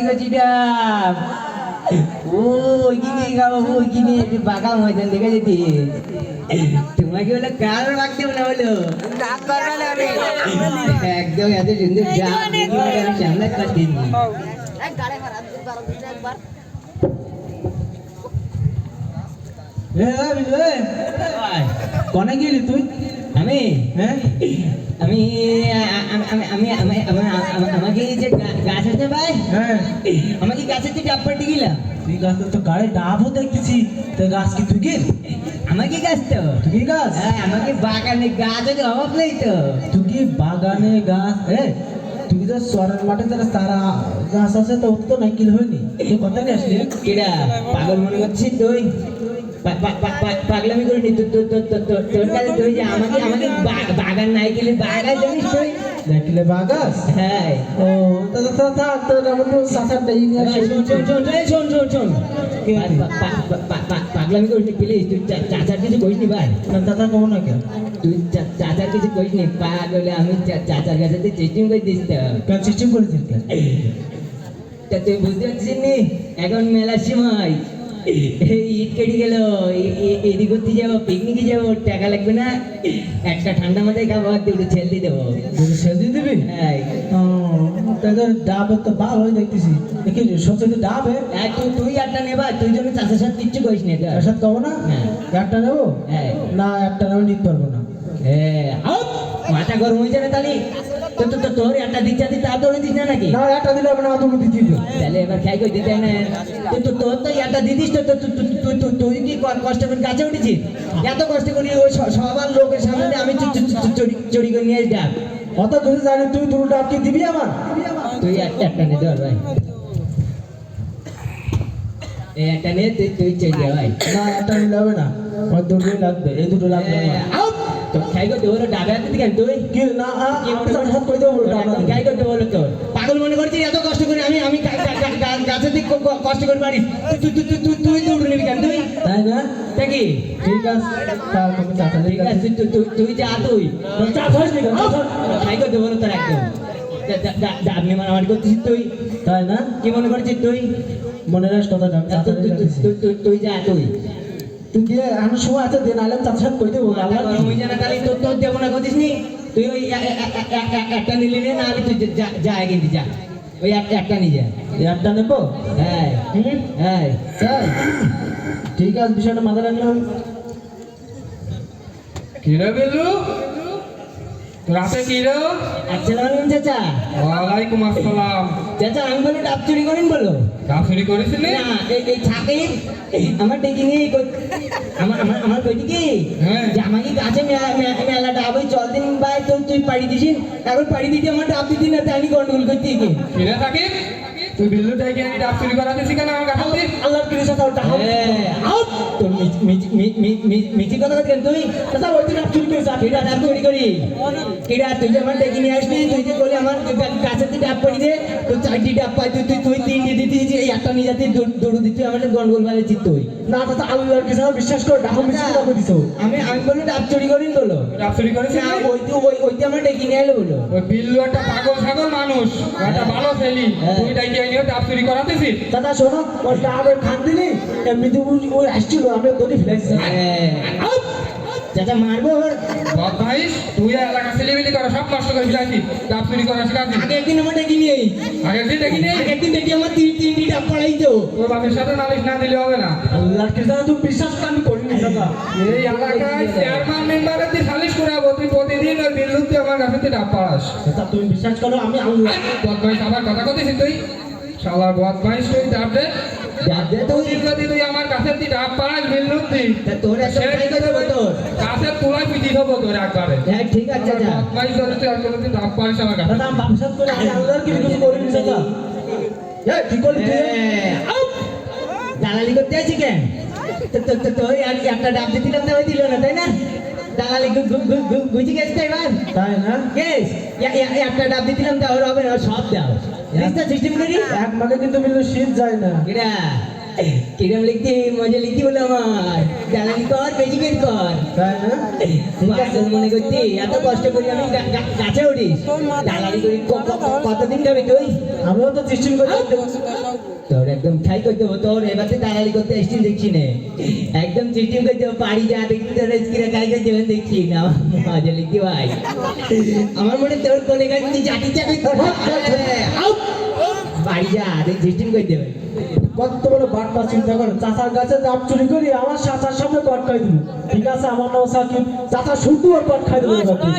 কচি ডাব ও ওইখানে খাবো ওইখানে বাঁকা ময়দান দেখা যেতে তোমাকে বলে কার রাখতে না বলো একদম এত সুন্দর ডাব আমি সামনে কাটতে কনে গেলি তুই? আমি হ্যাঁ আমি আমি আমাকে যে গাছ আছে ভাই হ্যাঁ আমাকে গাছের যে ডাব পাল্টে গেলাম তুই গাছ তো গায়ে ডাবও দেখতেছি তো গাছ কি তুই গেল আমাকে গাছ তো তুই গাছ হ্যাঁ আমাকে বাগানে গাছ আছে অভাব নেই তো তুই কি বাগানে গাছ তুই তো সরের মাঠে যারা সারা গাছ আছে তো তো নাইকিল হয়নি তুই কথা নিয়ে আসলি কেডা পাগল মনে করছিস তুই পাগলামি করে নি তোর কাছে তুই যে আমাকে আমাকে বাগান নাই গেলে বাগান জানিস তুই নাইকিলে বাগাস হ্যাঁ ও তো তো থাক তো আমার তো সাসার দেই না শোন পাগলামি করিস প্লিজ তুই চাচার কিছু করিস নি ভাই না দাদা কমন না কেন তুই চাচার কিছু করিস নি পাগলে আমি চাচার কাছে চেষ্টিং করে দিস তো কেন সিস্টেম করেছিস কেন তা তুই বুঝতে পারছিস নি এখন মেলার সময় ঈদ কেটে গেল এদিক ঘুরতে যাবো পিকনিকে যাবো টাকা লাগবে না একটা ঠান্ডা মাথায় খাবো আর দুটো ছেল দিয়ে দেবো যদি সেদিন দিবি হ্যাঁ তাদের ডাবে তো ভালো হয়ে দেখতেছি দেখি সত্যি ডাবে তুই একটা নেবা তুই জন্য চাষের সাথে কিচ্ছু করিস না এর সাথে খাবো না হ্যাঁ একটা নেবো হ্যাঁ না একটা নেবো নিতে পারবো না হ্যাঁ মাথা গরম হয়ে যাবে তাহলে তোর একটা দিচ্ছি তা তোর দিস না নাকি না একটা দিলে হবে না তুমি দিতে তাহলে এবার খাই করে দিতে না তোর তো একটা দিদিস তো তুই কি কষ্ট করে কাছে উঠেছিস এত কষ্ট করি ওই সবার লোকের সামনে আমি চুরি করে নিয়ে ডাক অত যদি জানি তুই দুটো ডাব কি দিবি আমার তুই একটা নে ধর ভাই এই একটা নে তুই চেয়ে যা ভাই না একটা নিলে হবে না আমার দুটোই লাগবে এই দুটো লাগবে আমার। তো খাই করতে বলো ডাবে হাতে দিকেন তুই কি না হাত করে দেবো খাই করতে বলো তোর পাগল মনে করছিস এত কষ্ট করে আমি গাছের দিক কষ্ট করে পারিস তুই দৌড় নিবি কেন তুই তাই না দেখি ঠিক আছে তার তুমি চাচা ঠিক আছে তুই যা তুই খাই করতে বলো তোর একদম ডাব নিয়ে মারামারি করছিস তুই তাই না কি মনে করছিস তুই মনে রাখ কথা দাম চাচা তুই যা তুই তুই গিয়ে এখন সময় আছে দিন আলাম চাচার সাথে কই দেবো আল্লাহ ওই জানা তাহলে তোর দেবো না করছিস নি তুই ওই একটা নিলি নে না আমি তুই যা কিন্তু যা ওই একটা নিয়ে যা একটা নেবো হ্যাঁ হ্যাঁ তাই ঠিক আছে বিষয়টা মাথায় রাখলে হবে কিরে বেলু রাতে কিরে আসসালামু আলাইকুম চাচা ওয়ালাইকুম আসসালাম চাচা আমি বলো ডাব চুরি করেন বলো ডাব চুরি করেছিলি না এই ছাকে আমার ডেকে নিয়ে আমার কইটি কি হ্যাঁ। যে আমাকে গাছে মেলা ডাব ওই জল দিন ভাই তুই পাড়ি দিছিস এখন পাড়ি দিতে আমার ডাব দিতি না তাই আমি গন্ডগোল করতে কি কিরে থাকি তুই বিল্লু টাইকে আমি ডাব চুরি করাতেছি কেন আমার কাছে দিয়ে আল্লাহর কিরে চাচা ওটা আউট তোর মিছি কথা কেন তুই চাচা ওই দিন চুরি করে যা কিরা ডাব চুরি করি কিরা তুই যে আমার ডেকে নিয়ে আসবি তুই যে বলি আমার গাছের দিয়ে ডাব পড়ি দে তুই চারটি ডাব পাই তুই তিনটি দিতি যে এই একটা নিয়ে যাতে দৌড় দিতে আমার গন্ডগোল মারে জিত তুই না চাচা আল্লাহর কিরে বিশ্বাস কর ডাব মিছি কথা কই দিছো আমি বললো ডাব চুরি করিন বলো ডাব চুরি করেছিস না ওইতে আমার ডেকে নিয়ে এলো বলো ওই বিল্লু একটা পাগল ছাগল মানুষ একটা ভালো ছেলে তুই টাইকে আনিও ডাব চুরি করাতেছিস চাচা শোনো ওই ডাবের খান দিলি এমনিতে ওই আসছিল আমি দড়ি ফেলাইছি চাচা মারবো বদমাইশ তুই এলাকা ছেলেমিলি করা সব নষ্ট করে ফেলাইছিস ডাব চুরি করা শিখাচ্ছিস আগে একদিন আমার ডেকে নিয়ে আগের দিন দেখি নেই একদিন দেখি আমার তিনটি ডাব পড়াই তো তোর বাপের সাথে নালিশ না দিলে হবে না আল্লাহর কিরে চাচা তুমি বিশ্বাস কর আমি করিনি চাচা এই এলাকায় চেয়ারম্যান মেম্বারের দিয়ে সালিশ করাবো তুই প্রতিদিন ওই বিল্লুতে আমার কাছে তুই ডাব পাস চাচা তুমি বিশ্বাস করো আমি আল্লাহ বদমাইশ আবার কথা কতিস তুই শালার বদমাইশ তুই ডাব দে ডাব দে তুই যদি তুই আমার কাছে তুই ডাব পাস বিল্লুতে তোর একটা ট্রাই করে দেবো তোর কাছে তুলাই পিটি হবো তোর একবারে হ্যাঁ ঠিক আছে চাচা বদমাইশ যদি তুই আর কোনোদিন ডাব পাস আমার কাছে চাচা আমি বিশ্বাস করি আমি আল্লাহর কিরে কিছু করিনি চাচা এই কি করলি তুই দালালি করতে আছি কেন তোর একটা ডাব দিলাম না ওই দিল না তাই না দালালি গুজি গেছে এবার তাই না গেস একটা ডাব দিলাম তা ওর হবে না সব দাও সিস্টেম করি এক মাকে কিন্তু বিল্লু শীত যায় না এরা কিরম লিখতে মজা লিখতে বলে আমার দালালি কর বেজিকেট কর তাই না? পাগল মনে করছি এত কষ্ট করি আমি গাছে উঠিস দালালি করি কতদিন যাবে তুই আমিও তো চিস্টিং করে তোর একদম ঠাই করতে দেবো তোর এবার তুই দালালি করতে এসছিস দেখছি না একদম চিটিং করতে দেবো বাড়ি যা দেখছি তোর স্ক্রিনে কাজ করতে হবে দেখছি না মজা লিখতে ভাই আমার মনে তোর কোলে গাছ তুই চাটি চাটি বাড়ি যা দেখ চিটিং করতে দেবে কত বড় বাটপা চিন্তা করে চাচার গাছে জাম চুরি করি আমার চাচার সামনে কট খাই দিব ঠিক আছে আমার নাম সাকিব চাচা শুনতে ওর কট খাই দেবো এবার তুই।